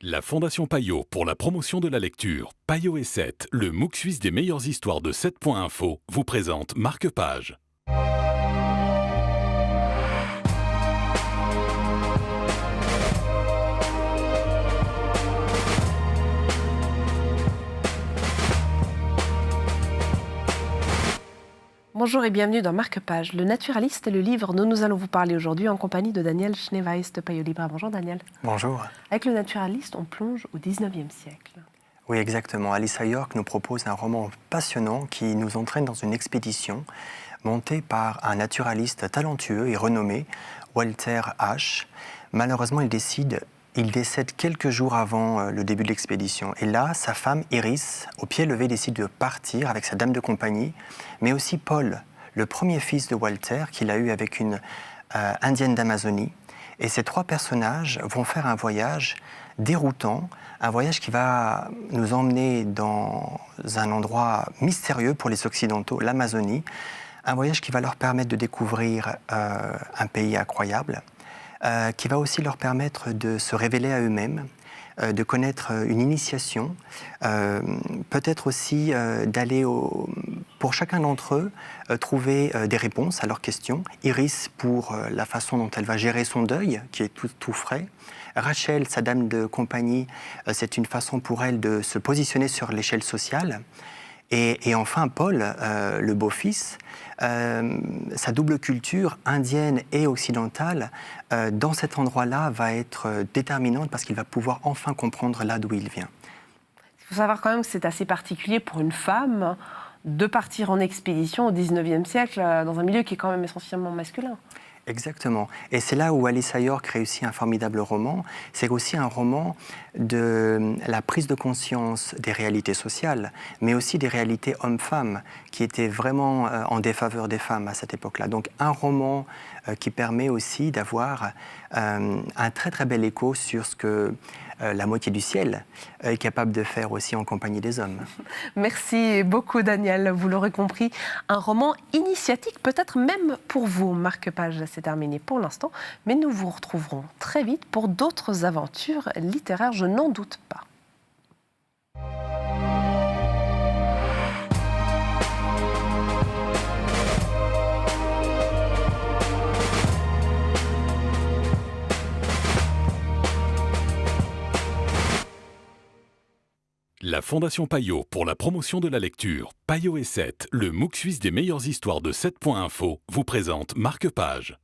La Fondation Payot pour la promotion de la lecture, Payot et 7, le MOOC suisse des meilleures histoires de 7.info, vous présente Marque-Page. Bonjour et bienvenue dans Marque-Page, le naturaliste est le livre dont nous allons vous parler aujourd'hui en compagnie de Daniel Schneeweiss de Payot Libre. Bonjour Daniel. Bonjour. Avec le naturaliste, on plonge au 19e siècle. Oui, exactement. Alyssa York nous propose un roman passionnant qui nous entraîne dans une expédition montée par un naturaliste talentueux et renommé, Walter H. Malheureusement, il décède quelques jours avant le début de l'expédition. Et là, sa femme Iris, au pied levé, décide de partir avec sa dame de compagnie, mais aussi Paul, le premier fils de Walter, qu'il a eu avec une indienne d'Amazonie. Et ces trois personnages vont faire un voyage déroutant, un voyage qui va nous emmener dans un endroit mystérieux pour les Occidentaux, l'Amazonie, un voyage qui va leur permettre de découvrir un pays incroyable, qui va aussi leur permettre de se révéler à eux-mêmes, de connaître une initiation, peut-être aussi d'aller, pour chacun d'entre eux, trouver des réponses à leurs questions. Iris pour la façon dont elle va gérer son deuil, qui est tout frais. Rachel, sa dame de compagnie, c'est une façon pour elle de se positionner sur l'échelle sociale. Et enfin, Paul, le beau-fils, sa double culture indienne et occidentale, dans cet endroit-là, va être déterminante parce qu'il va pouvoir enfin comprendre là d'où il vient. Il faut savoir quand même que c'est assez particulier pour une femme de partir en expédition au 19e siècle dans un milieu qui est quand même essentiellement masculin. Exactement. Et c'est là où Alyssa York réussit un formidable roman. C'est aussi un roman de la prise de conscience des réalités sociales, mais aussi des réalités hommes-femmes, qui étaient vraiment en défaveur des femmes à cette époque-là. Donc un roman qui permet aussi d'avoir un très très bel écho sur ce que la moitié du ciel est capable de faire aussi en compagnie des hommes. Merci beaucoup Daniel, vous l'aurez compris, un roman initiatique peut-être même pour vous. Marque-Page, c'est terminé pour l'instant, mais nous vous retrouverons très vite pour d'autres aventures littéraires, je n'en doute pas. La Fondation Payot pour la promotion de la lecture, Payot et 7, le MOOC suisse des meilleures histoires de 7.info, vous présente Marque-Page.